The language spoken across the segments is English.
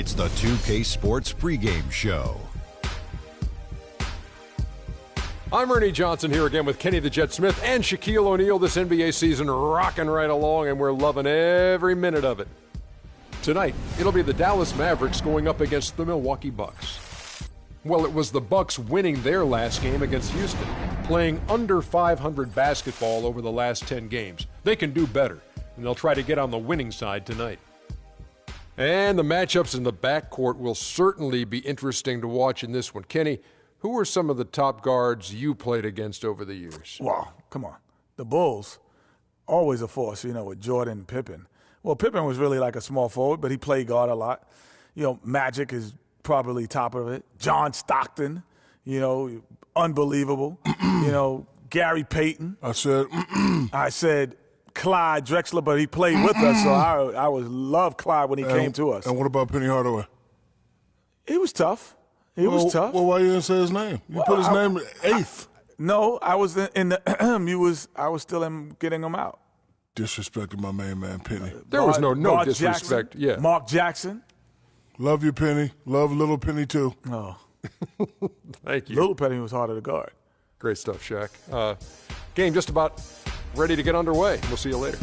It's the 2K Sports pregame show. I'm Ernie Johnson here again with Kenny the Jet Smith and Shaquille O'Neal. This NBA season rocking right along, and we're loving every minute of it. Tonight, it'll be the Dallas Mavericks going up against the Milwaukee Bucks. Well, it was the Bucks winning their last game against Houston, playing under 500 basketball over the last 10 games. They can do better, and they'll try to get on the winning side tonight. And the matchups in the backcourt will certainly be interesting to watch in this one. Kenny, who are some of the top guards you played against over the years? Well, come on. The Bulls, always a force, with Jordan and Pippen. Well, Pippen was really like a small forward, but he played guard a lot. Magic is probably top of it. John Stockton, unbelievable. Gary Payton. I said Clyde Drexler, but he played with us, so I loved Clyde when he came to us. And what about Penny Hardaway? He was tough. He was tough. Well, why you didn't say his name? You put his name eighth. No, I was in the I was still getting him out. Disrespecting my main man, Penny. There was no disrespect. Jackson, yeah. Mark Jackson. Love you, Penny. Love little Penny, too. Oh. Thank you. Little Penny was harder to guard. Great stuff, Shaq. Game just about ready to get underway. We'll see you later.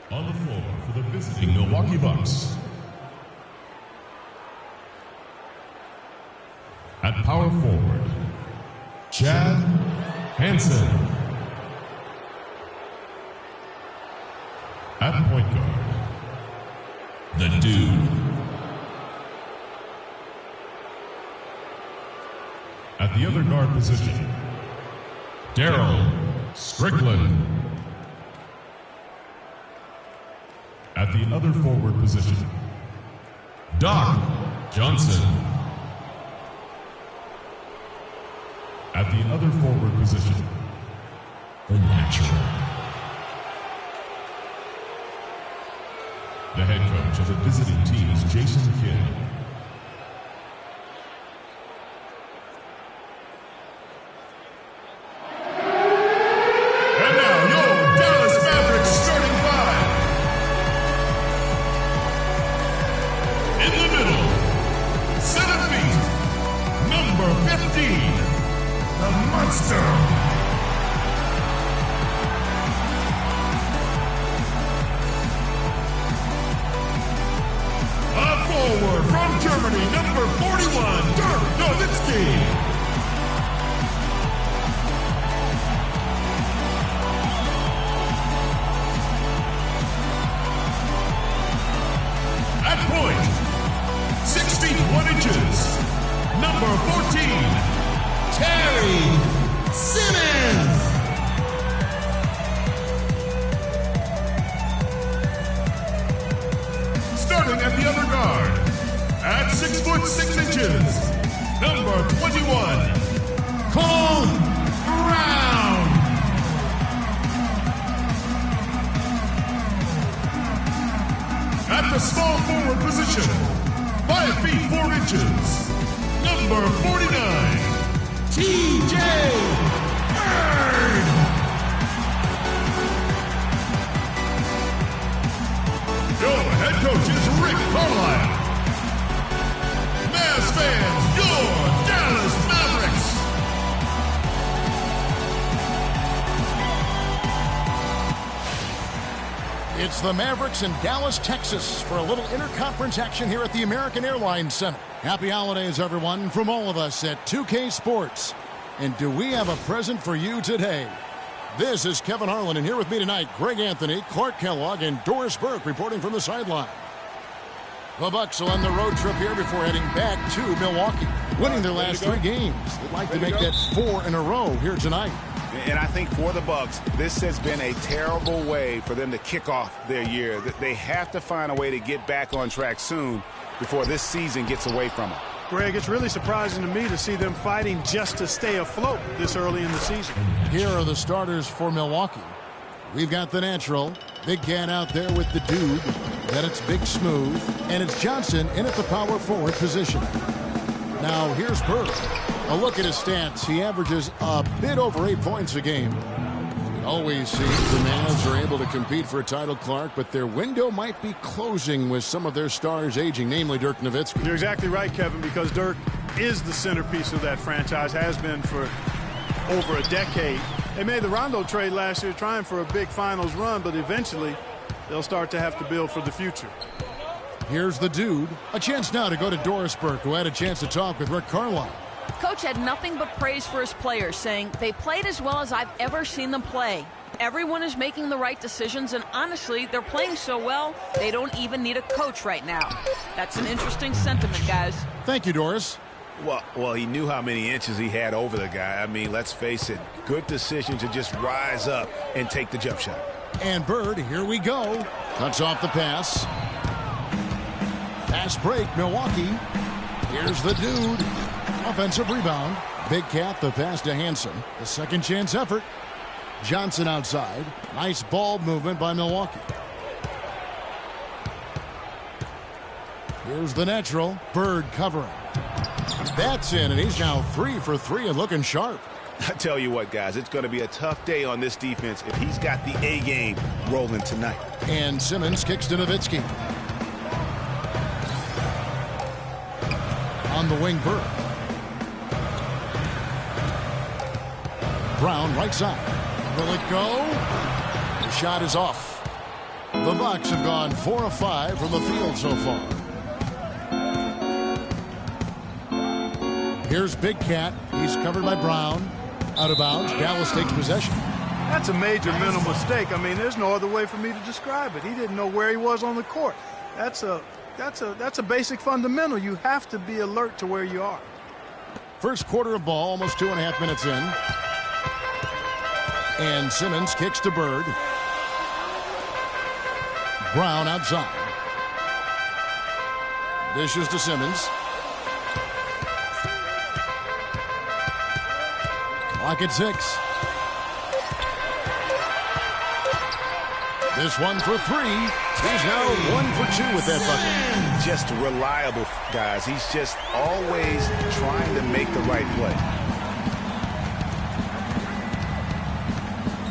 On the floor for the visiting Milwaukee Bucks. At power forward, Chad Hansen. At point guard, the Dude. At the other guard position, Daryl Strickland. At the other forward position, Doc Johnson. At the other forward position, the Natural. The head coach of the visiting team is Jason Kidd. And now, your Dallas Mavericks starting five. In the middle, 7 feet, number 15, the Monster. A forward from Germany, number 41, Dirk Nowitzki. At point, 6 feet 1 inches, number 14, Terry Simmons. Starting at the other guard, at 6 foot 6 inches, number 21, Cole Brown. At the small forward position, 5 feet 4 inches, number 49, T.J. Bird. Your head coach is Rick Carlisle. Mavs fans, your Dallas Mavericks. It's the Mavericks in Dallas, Texas for a little interconference action here at the American Airlines Center. Happy holidays, everyone, from all of us at 2K Sports. And do we have a present for you today? This is Kevin Harlan, and here with me tonight, Greg Anthony, Clark Kellogg, and Doris Burke reporting from the sideline. The Bucks are on the road trip here before heading back to Milwaukee, winning their last 3 games. They'd like to make that 4 in a row here tonight. And I think for the Bucks, this has been a terrible way for them to kick off their year. They have to find a way to get back on track soon before this season gets away from them. Greg, it's really surprising to me to see them fighting just to stay afloat this early in the season. Here are the starters for Milwaukee. We've got the Natural, Big Cat out there with the Dude. Then it's Big Smooth, and it's Johnson in at the power forward position. Now here's Bird. A look at his stats. He averages a bit over 8 points a game. It always seems the Mavs are able to compete for a title, Clark, but their window might be closing with some of their stars aging, namely Dirk Nowitzki. You're exactly right, Kevin, because Dirk is the centerpiece of that franchise, has been for over a decade. They made the Rondo trade last year trying for a big finals run, but eventually they'll start to have to build for the future. Here's the dude. A chance now to go to Dorisburg, who had a chance to talk with Rick Carlisle. Coach had nothing but praise for his players, saying they played as well as I've ever seen them play. Everyone is making the right decisions, and honestly, they're playing so well, they don't even need a coach right now. That's an interesting sentiment, guys. Thank you, Doris. Well, he knew how many inches he had over the guy. I mean, let's face it, good decision to just rise up and take the jump shot. And Bird, here we go. Cuts off the pass. Fast break, Milwaukee. Here's the dude. Offensive rebound. Big Cat, the pass to Hansen. The second chance effort. Johnson outside. Nice ball movement by Milwaukee. Here's the natural. Bird covering. That's in, and he's now 3 for 3 and looking sharp. I tell you what, guys, it's going to be a tough day on this defense if he's got the A game rolling tonight. And Simmons kicks to Nowitzki. On the wing, Bird. Brown, right side. Will it go? The shot is off. The Bucks have gone 4 of 5 from the field so far. Here's Big Cat. He's covered by Brown. Out of bounds. Dallas takes possession. That's a major mental mistake. I mean, there's no other way for me to describe it. He didn't know where he was on the court. That's a basic fundamental. You have to be alert to where you are. First quarter of ball, almost 2.5 minutes in. And Simmons kicks to Bird. Brown outside. Dishes to Simmons. Clock at 6. This one for 3. He's now 1 for 2 with that bucket. Just reliable, guys. He's just always trying to make the right play.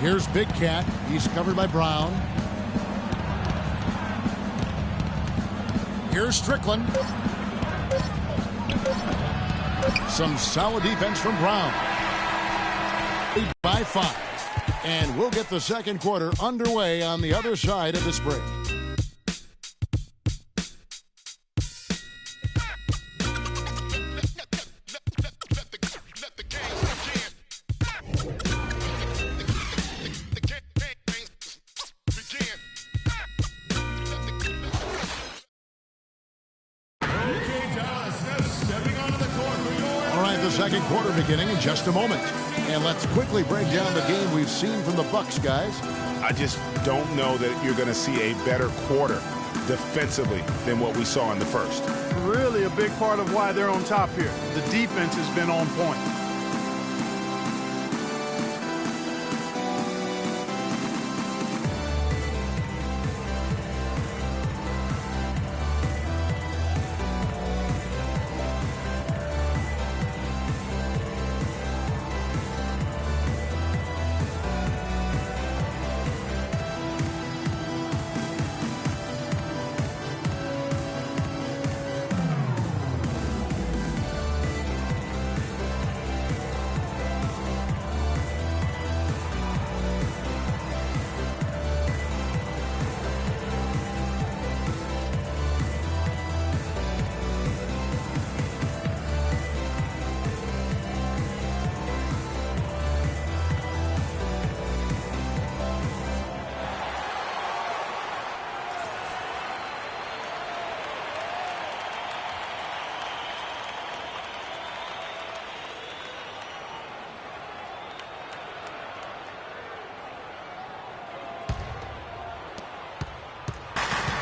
Here's Big Cat. He's covered by Brown. Here's Strickland. Some solid defense from Brown. By 5. And we'll get the second quarter underway on the other side of this break. Second quarter beginning in just a moment. And let's quickly break down the game we've seen from the Bucks, guys. I just don't know that you're going to see a better quarter defensively than what we saw in the first. Really a big part of why they're on top here. The defense has been on point.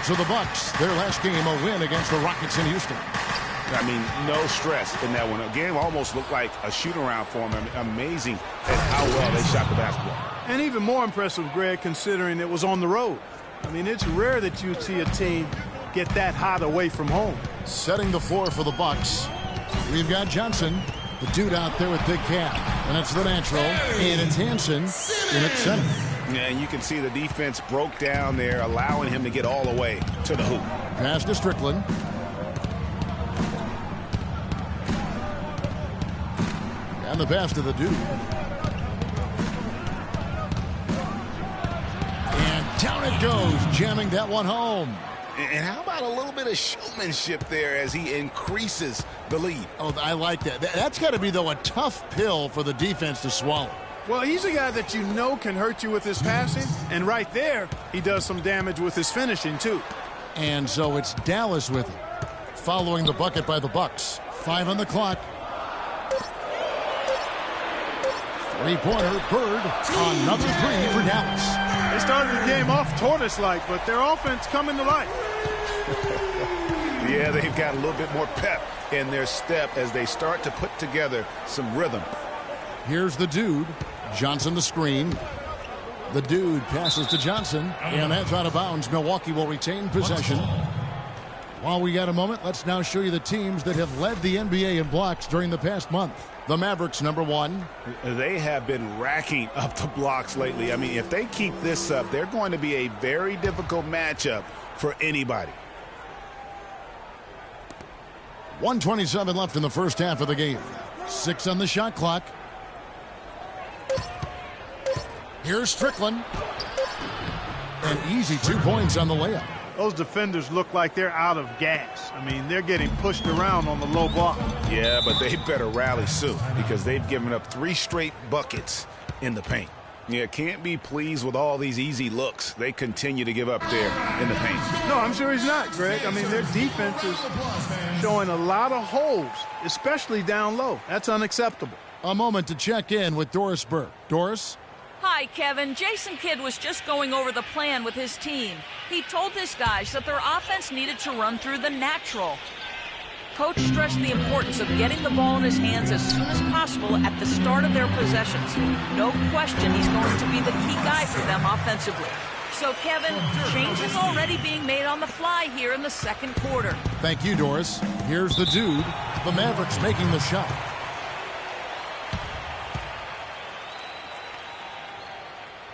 So the Bucks, their last game, a win against the Rockets in Houston. I mean, no stress in that one. The game almost looked like a shoot-around for them. Amazing at how well they shot the basketball. And even more impressive, Greg, considering it was on the road. I mean, it's rare that you see a team get that hot away from home. Setting the floor for the Bucks. We've got Johnson. The dude out there with big cap. And it's the natural. And it's Hansen in at center. Yeah, and you can see the defense broke down there, allowing him to get all the way to the hoop. Pass to Strickland. And the pass to the dude. And down it goes, jamming that one home. And how about a little bit of showmanship there as he increases the lead? Oh, I like that. That's got to be, though, a tough pill for the defense to swallow. Well, he's a guy that you know can hurt you with his passing, and right there, he does some damage with his finishing, too. And so it's Dallas with it, following the bucket by the Bucks. 5 on the clock. Three-pointer, Bird. Another 3 for Dallas. They started the game off tortoise-like, but their offense coming to life. Yeah, they've got a little bit more pep in their step as they start to put together some rhythm. Here's the dude. Johnson the screen. The dude passes to Johnson, and that's out of bounds. Milwaukee will retain possession. While we got a moment, let's now show you the teams that have led the NBA in blocks during the past month. The Mavericks, number 1. They have been racking up the blocks lately. I mean, if they keep this up, they're going to be a very difficult matchup for anybody. 1:27 left in the first half of the game. 6 on the shot clock. Here's Strickland. An easy 2 points on the layup. Those defenders look like they're out of gas. I mean, they're getting pushed around on the low block. Yeah, but they better rally soon because they've given up 3 straight buckets in the paint. Yeah, can't be pleased with all these easy looks. They continue to give up there in the paint. No, I'm sure he's not, Greg. I mean, their defense is showing a lot of holes, especially down low. That's unacceptable. A moment to check in with Doris Burke. Doris? Hi, Kevin. Jason Kidd was just going over the plan with his team. He told his guys that their offense needed to run through the natural. Coach stressed the importance of getting the ball in his hands as soon as possible at the start of their possessions. No question he's going to be the key guy for them offensively. So, Kevin, changes already being made on the fly here in the second quarter. Thank you, Doris. Here's the dude. The Mavericks making the shot.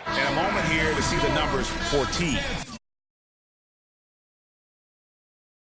And a moment here to see the numbers for T.